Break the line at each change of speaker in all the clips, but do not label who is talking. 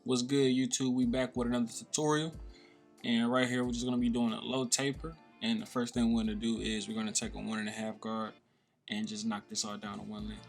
What's good, YouTube? We back with another tutorial, and right here we're just gonna be doing a low taper. And the first thing we're gonna do is we're gonna take a 1.5 guard and just knock this all down to one length.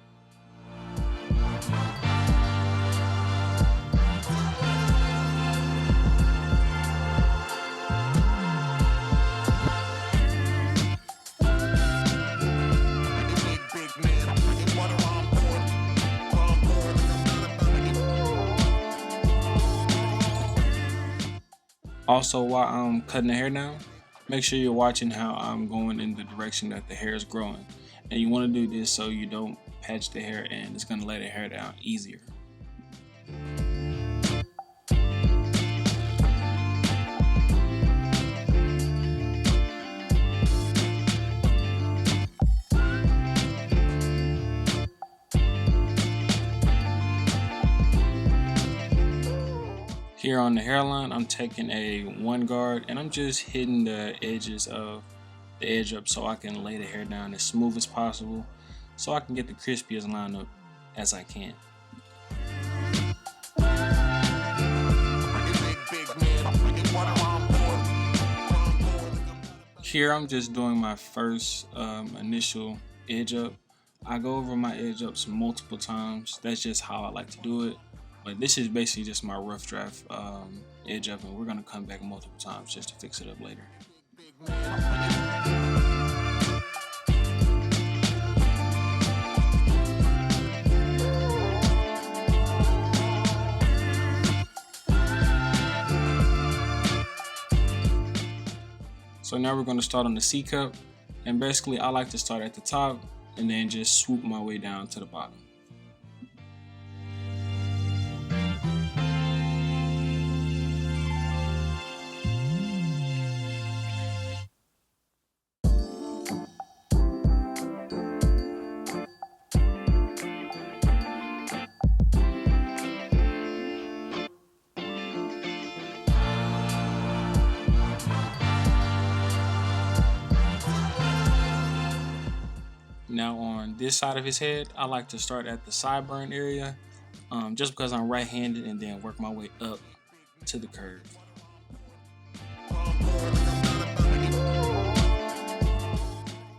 Also, while I'm cutting the hair down, make sure you're watching how I'm going in the direction that the hair is growing. And you want to do this so you don't patch the hair and it's going to lay the hair down easier. Here on the hairline, I'm taking a 1 guard and I'm just hitting the edges of the edge up so I can lay the hair down as smooth as possible so I can get the crispiest line up as I can. Here I'm just doing my first initial edge up. I go over my edge ups multiple times. That's just how I like to do it. But this is basically just my rough draft edge up, and we're gonna come back multiple times just to fix it up later. So now we're gonna start on the C cup, and basically I like to start at the top and then just swoop my way down to the bottom. Now on this side of his head, I like to start at the sideburn area, just because I'm right-handed, and then work my way up to the curve.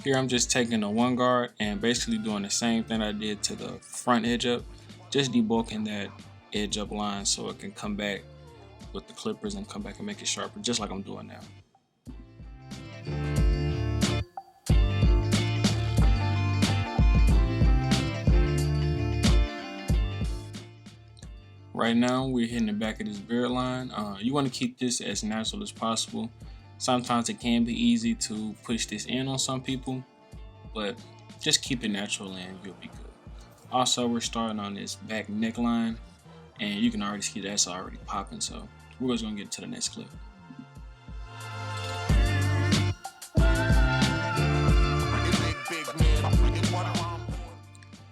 Here I'm just taking a 1 guard and basically doing the same thing I did to the front edge up, just debulking that edge up line so it can come back with the clippers and come back and make it sharper, just like I'm doing now. Right now, we're hitting the back of this beard line. You want to keep this as natural as possible. Sometimes it can be easy to push this in on some people, but just keep it natural and you'll be good. Also, we're starting on this back neckline, and you can already see that's already popping, so we're just going to get to the next clip.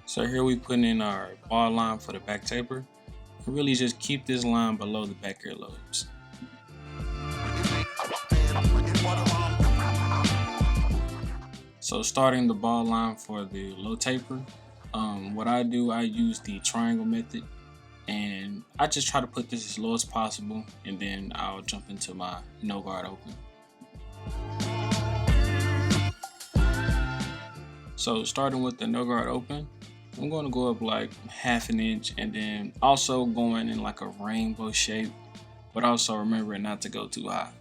So here we put in our ball line for the back taper. Really just keep this line below the back earlobes. So starting the ball line for the low taper, what I do, I use the triangle method, and I just try to put this as low as possible, and then I'll jump into my no guard open. So starting with the no guard open, I'm going to go up like 1/2 inch, and then also going in like a rainbow shape, but also remember not to go too high.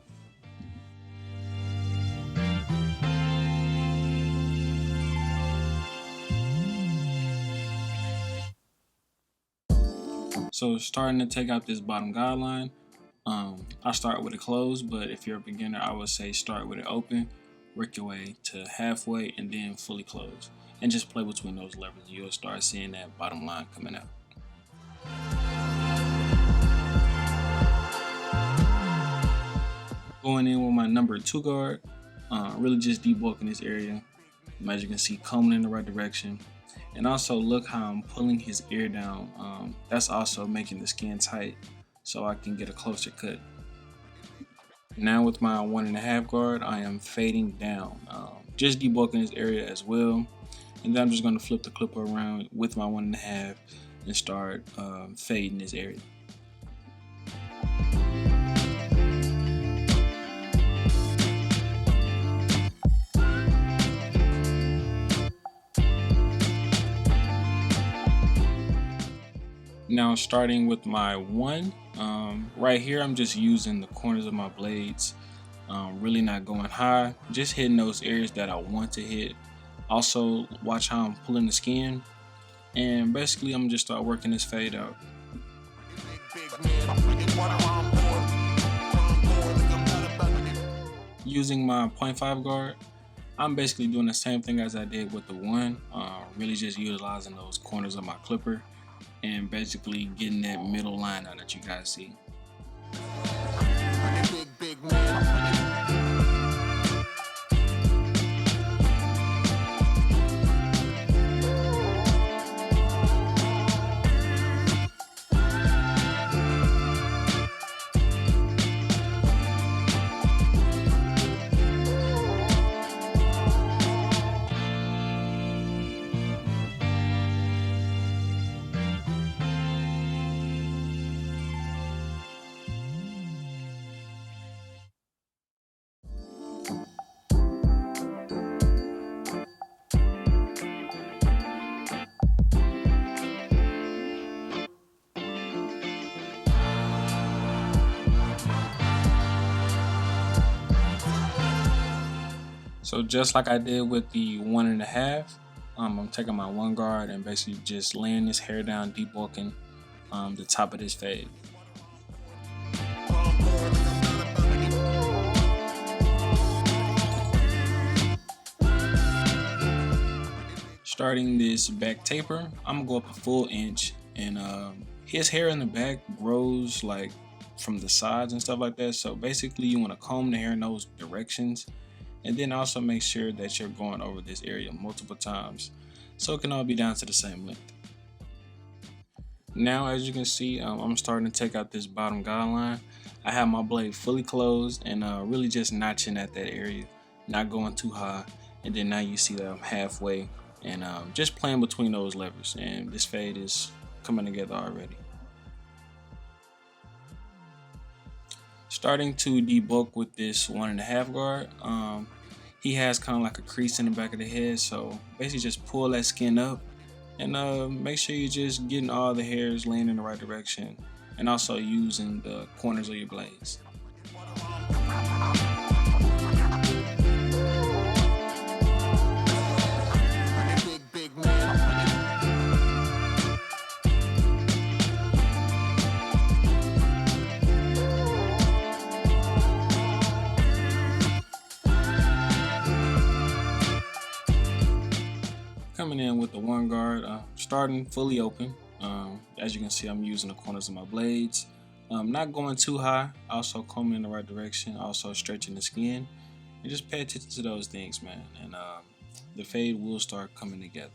So starting to take out this bottom guideline, I start with it closed, but if you're a beginner, I would say start with it open, work your way to halfway, and then fully closed. And just play between those levers, and you'll start seeing that bottom line coming out. Going in with my number 2 guard, really just debulking this area. As you can see, combing in the right direction. And also look how I'm pulling his ear down. That's also making the skin tight so I can get a closer cut. Now with my 1.5 guard, I am fading down, just debulking this area as well. And then I'm just going to flip the clipper around with my 1.5 and start fading this area. Now starting with my one, right here I'm just using the corners of my blades, really not going high, just hitting those areas that I want to hit. Also watch how I'm pulling the skin, and basically I'm just start working this fade out. Using my 0.5 guard, I'm basically doing the same thing as I did with the one, really just utilizing those corners of my clipper and basically getting that middle line out that you guys see. So just like I did with the 1.5, I'm taking my one guard and basically just laying this hair down, debulking the top of this fade. Starting this back taper, I'm gonna go up a full inch, and his hair in the back grows like from the sides and stuff like that. So basically you want to comb the hair in those directions, and then also make sure that you're going over this area multiple times so it can all be down to the same length. Now as you can see, I'm starting to take out this bottom guideline. I have my blade fully closed and really just notching at that area, not going too high, and then now you see that I'm halfway and just playing between those levers, and this fade is coming together already. Starting to debulk with this 1.5 guard. He has kind of like a crease in the back of the head, so basically just pull that skin up and make sure you're just getting all the hairs laying in the right direction, and also using the corners of your blades. Coming in with the one guard, starting fully open. As you can see, I'm using the corners of my blades, not going too high, also combing in the right direction, also stretching the skin, and just pay attention to those things, man, and the fade will start coming together.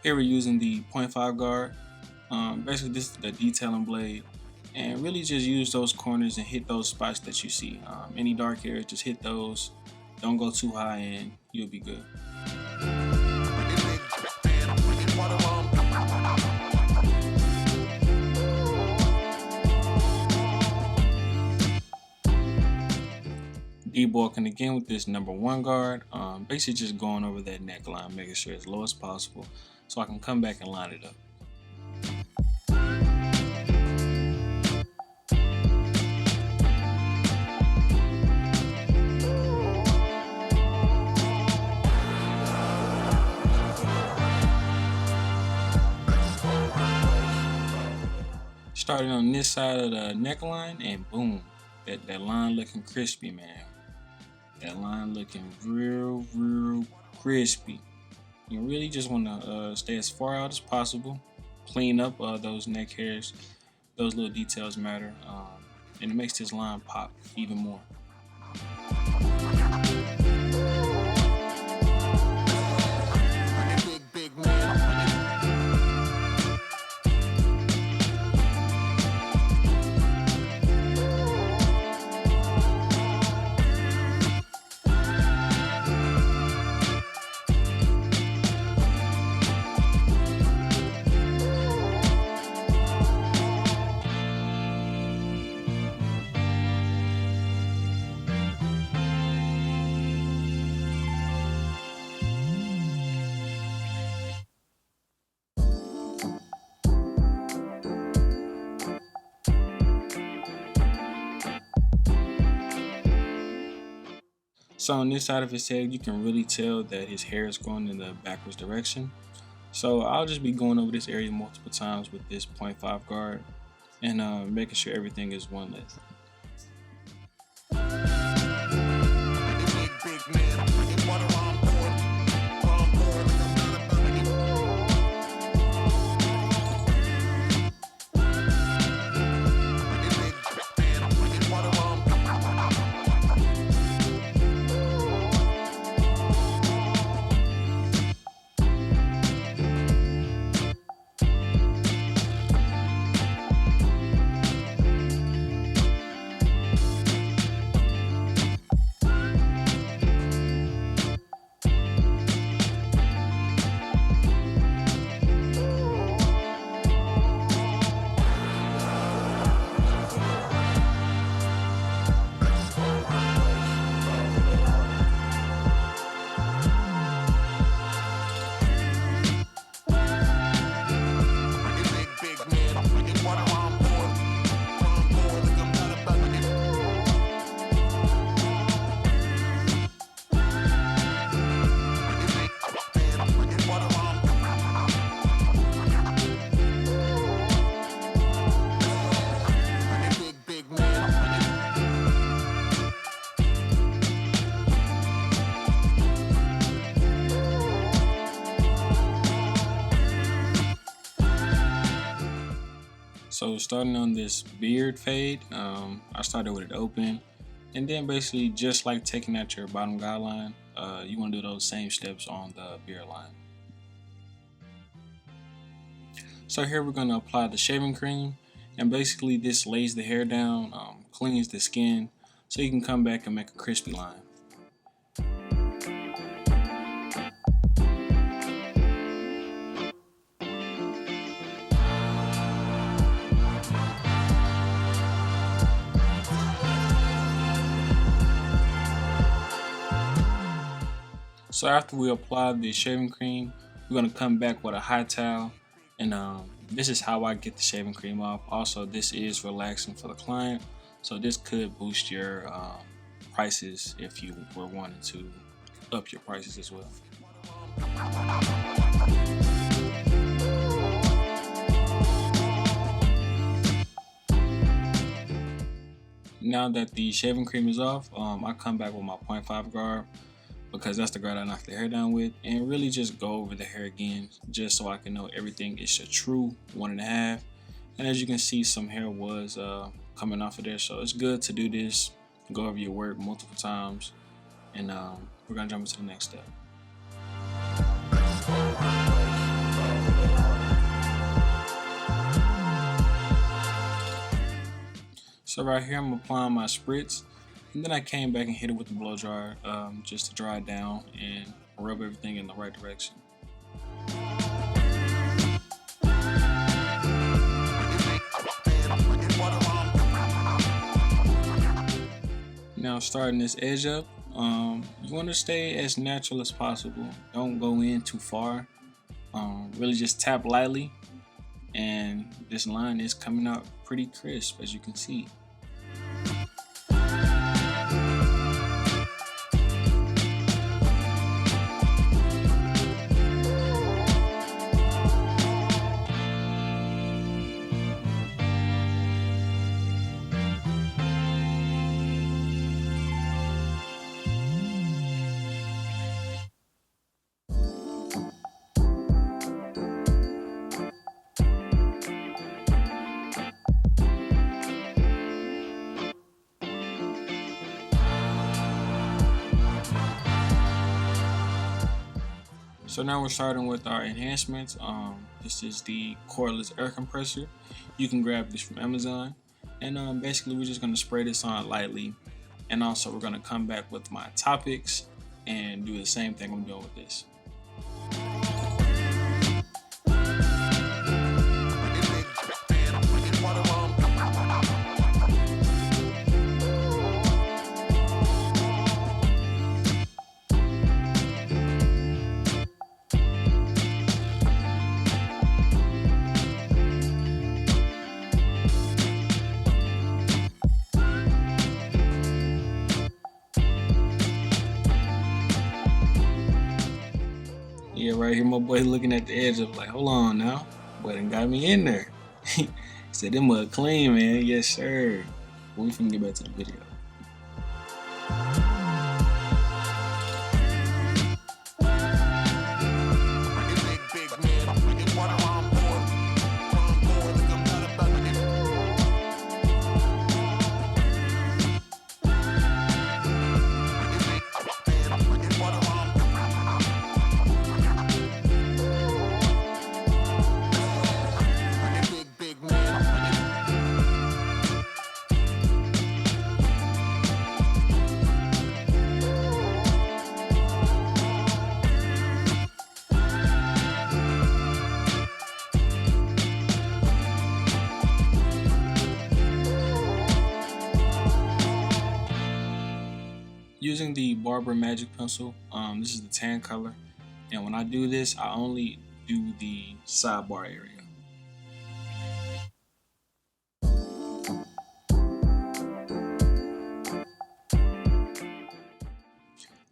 Here we're using the 0.5 guard. Basically this is the detailing blade, and really just use those corners and hit those spots that you see. Any dark areas, just hit those. Don't go too high and you'll be good. Debulking again with this number one guard, basically just going over that neckline, making sure it's low as possible so I can come back and line it up. Starting on this side of the neckline, and boom, that line looking crispy, man. That line looking real crispy. You really just want to stay as far out as possible, clean up those neck hairs. Those little details matter, and it makes this line pop even more. So on this side of his head, you can really tell that his hair is going in the backwards direction. So I'll just be going over this area multiple times with this 0.5 guard and making sure everything is one length. So starting on this beard fade, I started with it open, and then basically just like taking out your bottom guideline, you want to do those same steps on the beard line. So here we're going to apply the shaving cream, and basically this lays the hair down, cleans the skin, so you can come back and make a crispy line. So after we apply the shaving cream, we're going to come back with a hot towel, and this is how I get the shaving cream off. Also, this is relaxing for the client, so this could boost your prices if you were wanting to up your prices as well. Now that the shaving cream is off, I come back with my 0.5 guard, because that's the guard I knocked the hair down with, and really just go over the hair again just so I can know everything is a true 1.5. And as you can see, some hair was coming off of there, so it's good to do this, go over your work multiple times, and we're gonna jump into the next step. So right here I'm applying my spritz, and then I came back and hit it with the blow dryer just to dry it down and rub everything in the right direction. Now starting this edge up, you want to stay as natural as possible. Don't go in too far. Really just tap lightly, and this line is coming out pretty crisp, as you can see. So now we're starting with our enhancements. This is the cordless air compressor. You can grab this from Amazon, and basically we're just going to spray this on lightly, and also we're going to come back with my topics and do the same thing I'm doing with this. right here, my boy looking at the edge of like, hold on now, boy done got me in there. He said, them mud clean, man. Yes, sir. But we finna get back to the video. Using the Barber Magic Pencil, this is the tan color, and when I do this, I only do the sidebar area.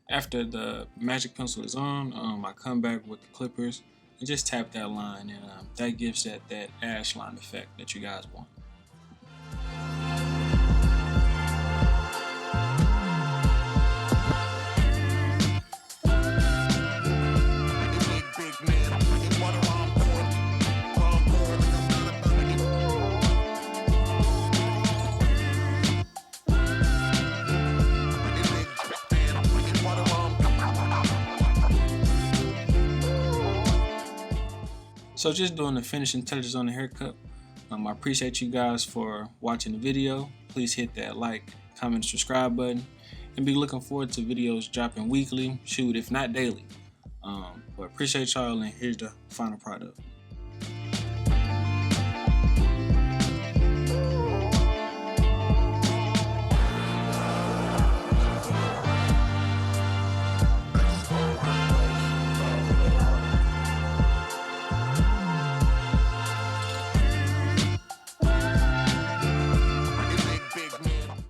After the magic pencil is on, I come back with the clippers and just tap that line, and that gives that ash line effect that you guys want. So just doing the finishing touches on the haircut. I appreciate you guys for watching the video. Please hit that like, comment, subscribe button, and be looking forward to videos dropping weekly, shoot if not daily. But appreciate y'all, and here's the final product.